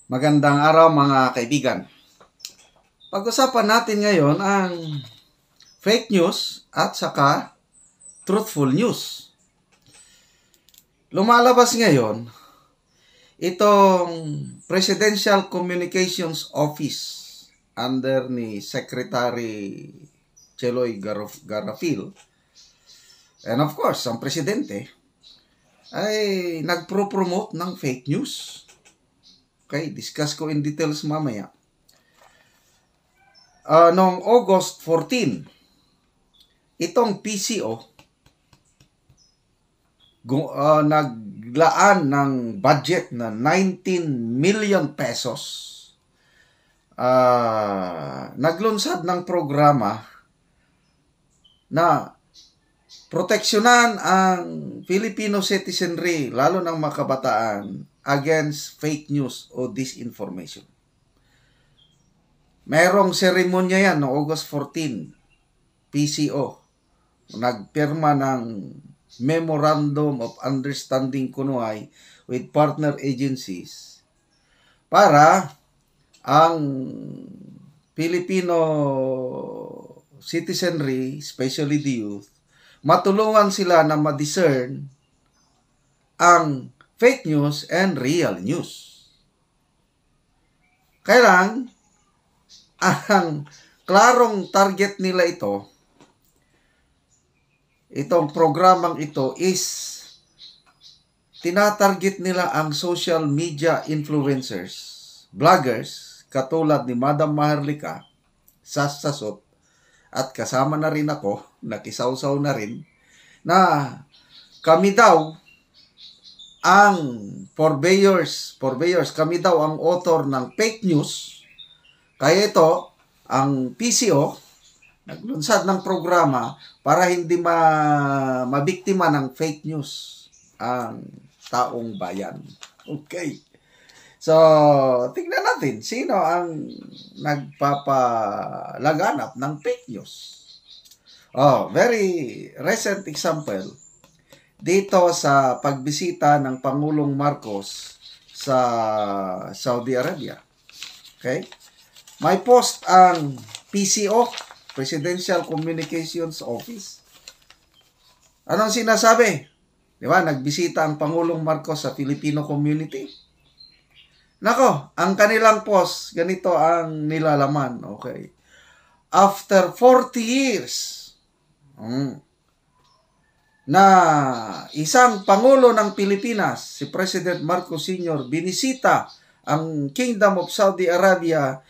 Magandang araw mga kaibigan. Pag-usapan natin ngayon ang fake news at saka truthful news. Lumalabas ngayon itong Presidential Communications Office under ni Secretary Cheloy Garafil. And of course, ang presidente ay nagpro-promote ng fake news. Okay, discuss ko in details mamaya. Noong August 14, itong PCO naglaan ng budget na 19 million pesos. Naglunsad ng programa na proteksyonan ang Filipino citizenry, lalo ng mga kabataan, against fake news o disinformation. Merong seremonya yan no August 14, PCO. Nagpirma ng Memorandum of Understanding kunuay with partner agencies para ang Filipino citizenry, especially the youth, matulungan sila na ma-discern ang fake news and real news. Kailang ang klarong target nila itong programang ito is tinatarget nila ang social media influencers, vloggers, katulad ni Madam Maharlika, Sasasot, at kasama na rin ako, nakisawsaw na rin, na kami daw ang purveyors, kami daw ang author ng fake news. Kaya ito, ang PCO, naglunsad ng programa para hindi mabiktima ng fake news ang taong bayan. Okay. So, tingnan natin sino ang nagpapalaganap ng fake news. Very recent example dito sa pagbisita ng Pangulong Marcos sa Saudi Arabia. Okay? May post ang PCO, Presidential Communications Office. Anong sinasabi? Di ba? Nagbisita ang Pangulong Marcos sa Filipino community. Nako, ang kanilang post, ganito ang nilalaman. Okay. After 40 years, na isang Pangulo ng Pilipinas, si President Marcos Sr., binisita ang Kingdom of Saudi Arabia,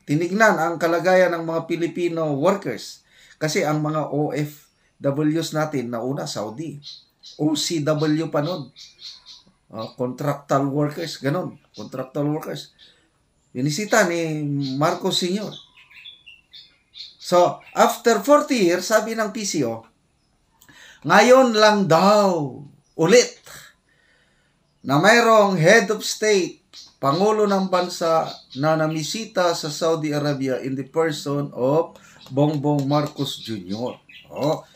tinignan ang kalagayan ng mga Filipino workers. Kasi ang mga OFWs natin nauna Saudi. OCW pa nun. Contractual workers, ganun. Contractual workers. Binisita ni Marcos Sr. So, after 40 years, sabi ng PCO, ngayon lang daw ulit na mayroong head of state, Pangulo ng bansa na namisita sa Saudi Arabia in the person of Bongbong Marcos Jr.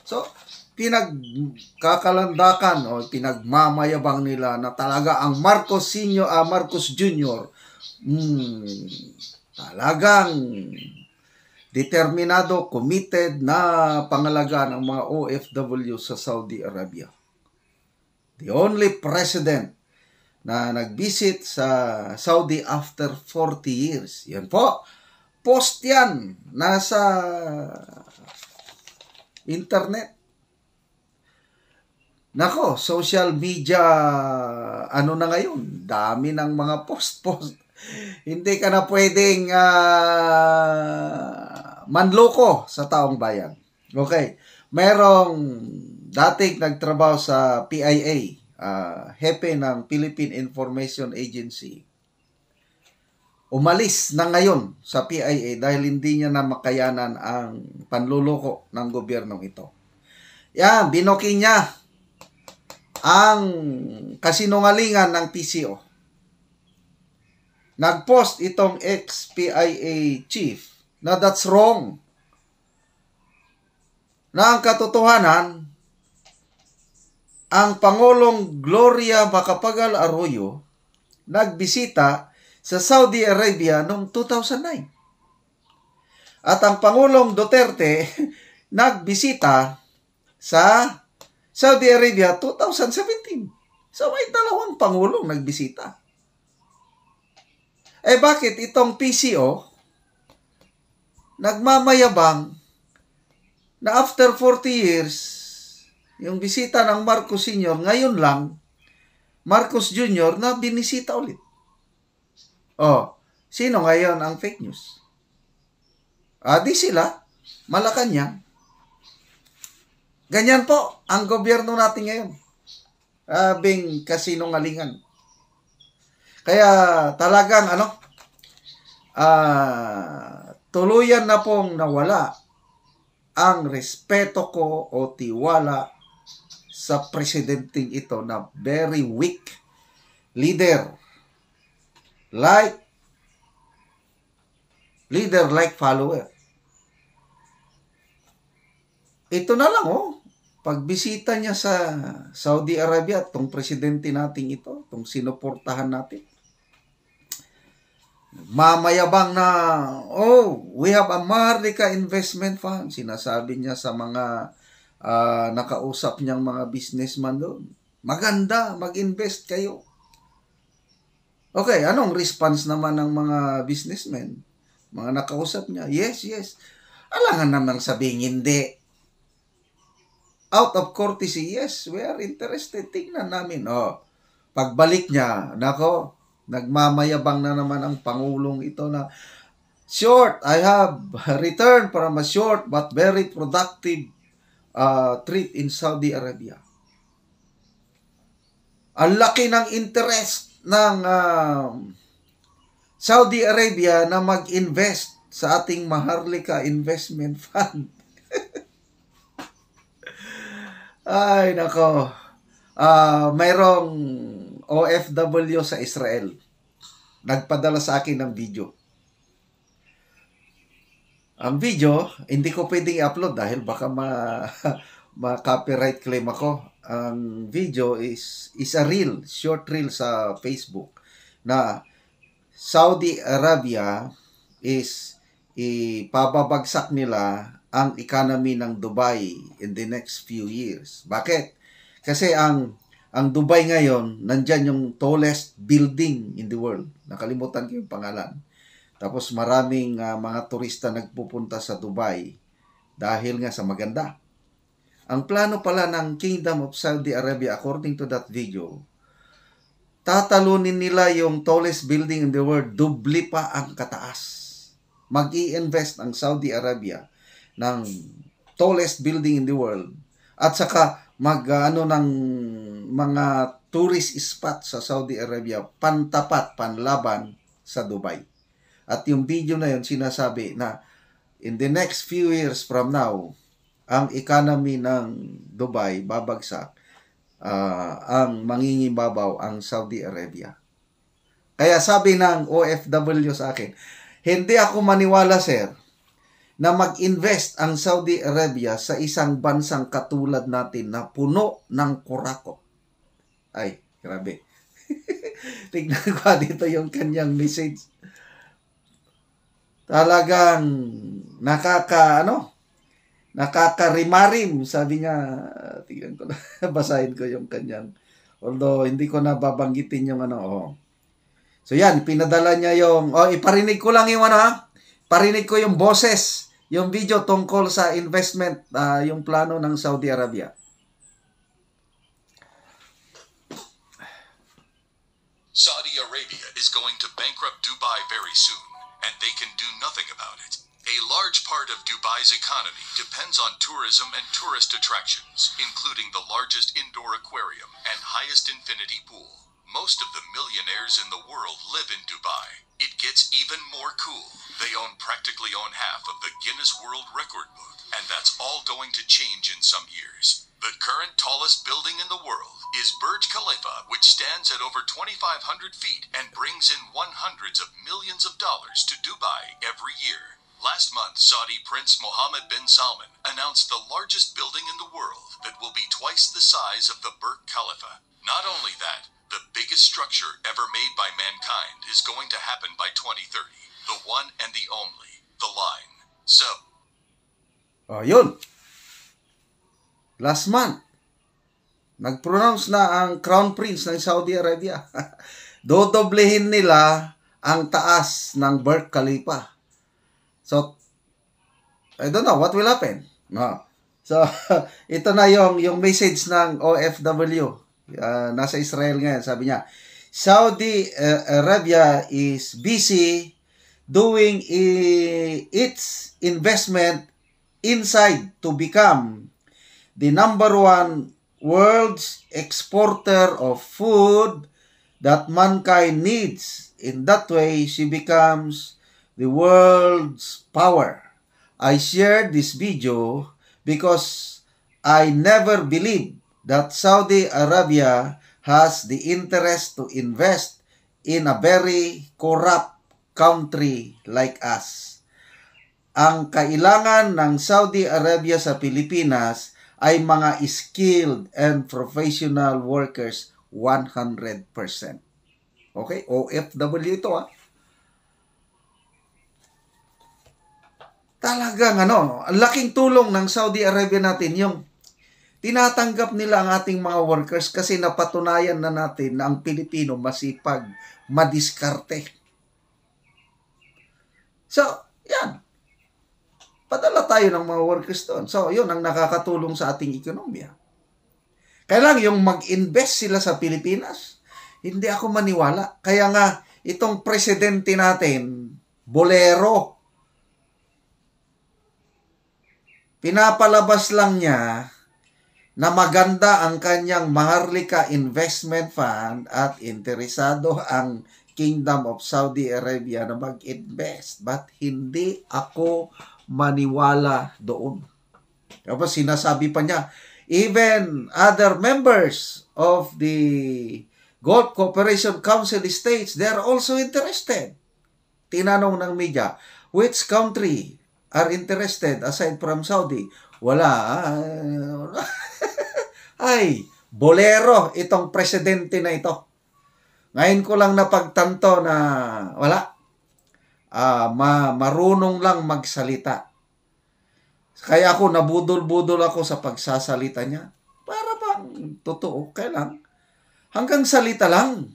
So, pinagkakalandakan o pinagmamayabang nila na talaga ang Marcos Jr. Talagang determinado, committed na pangalagaan ang mga OFW sa Saudi Arabia. The only president na nag-visit sa Saudi after 40 years. Yan po. Post yan. Nasa internet. Nako, social media, ano na ngayon? Dami ng mga post. Hindi ka na pwedeng manloko sa taong bayan. Okay. Merong dating nagtrabaho sa PIA, hepe ng Philippine Information Agency. Umalis na ngayon sa PIA dahil hindi niya na makayanan ang panluloko ng gobyernong ito. Yan, binoki niya ang kasinungalingan ng PCO. Nag-post itong ex-PIA chief na that's wrong. Na ang katotohanan, ang Pangulong Gloria Macapagal Arroyo nagbisita sa Saudi Arabia noong 2009. At ang Pangulong Duterte nagbisita sa Saudi Arabia 2017. So may dalawang pangulong nagbisita. Bakit itong PCO nagmamayabang na after 40 years, yung bisita ng Marcos Sr., ngayon lang, Marcos Jr. na binisita ulit. Sino ngayon ang fake news? Di sila, Malacanang. Ganyan po ang gobyerno natin ngayon. Bing kasinungalingan. Kaya talagang tuluyan na pong nawala ang respeto ko o tiwala sa presidenteng ito na very weak leader. Leader like follower. Ito na lang pagbisita niya sa Saudi Arabia, itong presidente nating ito, itong sinuportahan natin. Mamayabang na, we have a Maharlika Investment Fund. Sinasabi niya sa mga nakausap niyang mga businessman doon. Maganda, mag-invest kayo. Okay, anong response naman ng mga businessmen? Mga nakausap niya, yes. Alangan naman sabihin hindi. Out of courtesy, yes, we are interested. Tingnan namin. Pagbalik niya, nagmamayabang na naman ang Pangulong ito na, I have returned from a short but very productive trip in Saudi Arabia. Ang laki ng interest ng Saudi Arabia na mag-invest sa ating Maharlika Investment Fund. Ay, nako. Mayroong OFW sa Israel. Nagpadala sa akin ng video. Ang video, hindi ko pwedeng i-upload dahil baka ma-copyright claim ako. Ang video is a reel, short reel sa Facebook na Saudi Arabia is ipababagsak nila ang economy ng Dubai in the next few years. Bakit? Kasi ang Dubai ngayon, nandyan yung tallest building in the world. Nakalimutan ko yung pangalan. Tapos maraming mga turista nagpupunta sa Dubai dahil nga sa maganda. Ang plano pala ng Kingdom of Saudi Arabia, according to that video, tatalunin nila yung tallest building in the world, dubli pa ang kataas. Mag-i-invest ang Saudi Arabia ng tallest building in the world at saka ng mga tourist spot sa Saudi Arabia pantapat, panlaban sa Dubai. At yung video na yun sinasabi na in the next few years from now, ang economy ng Dubai babagsak, ang mangingibabaw ang Saudi Arabia. Kaya sabi ng OFW sa akin, hindi ako maniwala, sir, na mag-invest ang Saudi Arabia sa isang bansang katulad natin na puno ng kurakot. Ay, grabe. Tignan ko dito yung kanyang message. Talagang nakakarimarim, sabi niya. Tignan ko na, basahin ko yung kanyang. Although, hindi ko na babanggitin yung So yan, pinadala niya yung, iparinig ko lang yung parinig ko yung boses, yung video tungkol sa investment, yung plano ng Saudi Arabia. Saudi Arabia is going to bankrupt Dubai very soon, and they can do nothing about it. A large part of Dubai's economy depends on tourism and tourist attractions, including the largest indoor aquarium and highest infinity pool. Most of the millionaires in the world live in Dubai. It gets even more cool. They practically own half of the Guinness World Record book, and that's all going to change in some years. The current tallest building in the world is Burj Khalifa, which stands at over 2,500 feet and brings in hundreds of millions of dollars to Dubai every year. Last month, Saudi Prince Mohammed bin Salman announced the largest building in the world that will be twice the size of the Burj Khalifa. Not only that, the biggest structure ever made by mankind is going to happen by 2030. The one and the only, the Line. So, Yun. Last month, nag-pronounce na ang Crown Prince ng Saudi Arabia. Dodoblehin nila ang taas ng Burj Khalifa. So, I don't know what will happen. No. So, ito na yung message ng OFW. Nasa Israel ngayon. Sabi niya, Saudi Arabia is busy doing its investment inside to become the #1 world's exporter of food that mankind needs. In that way, she becomes the world's power. I shared this video because I never believed that Saudi Arabia has the interest to invest in a very corrupt country like us. Ang kailangan ng Saudi Arabia sa Pilipinas ay mga skilled and professional workers 100%. Okay? OFW ito Talagang ang laking tulong ng Saudi Arabia natin yung tinatanggap nila ang ating mga workers kasi napatunayan na natin na ang Pilipino masipag, madiskarte. So, yan. Padala tayo ng mga workers doon. So, yun ang nakakatulong sa ating ekonomiya. Kaya lang yung mag-invest sila sa Pilipinas, hindi ako maniwala. Kaya nga, itong presidente natin, bolero, pinapalabas lang niya na maganda ang kanyang Maharlika Investment Fund at interesado ang Kingdom of Saudi Arabia na mag-invest. But hindi ako maniwala doon. Tapos sinasabi pa niya, even other members of the Gulf Cooperation Council states, they are also interested. Tinanong ng media, which country are interested aside from Saudi? Wala. Ay, bolero itong presidente na ito. Ngayon ko lang napagtanto na wala. Marunong lang magsalita. Kaya ako nabudol-budol ako sa pagsasalita niya. Para bang totoo? Kaya lang. Hanggang salita lang.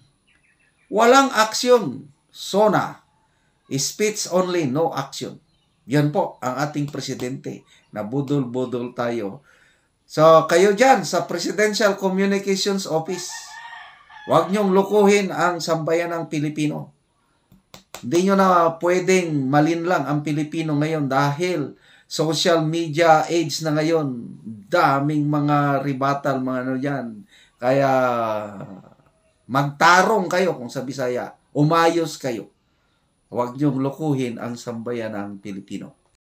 Walang aksyon. SONA. Speech only, no action. Yan po ang ating presidente. Nabudol-budol tayo. So, kayo dyan sa Presidential Communications Office, huwag niyong lukuhin ang sambayan ng Pilipino. Hindi nyo na pwedeng malinlang ang Pilipino ngayon dahil social media age na ngayon. Daming mga rebuttal, mga dyan. Kaya, magtarong kayo kung sa Bisaya. Umayos kayo. Huwag niyong lukuhin ang sambayan ng Pilipino.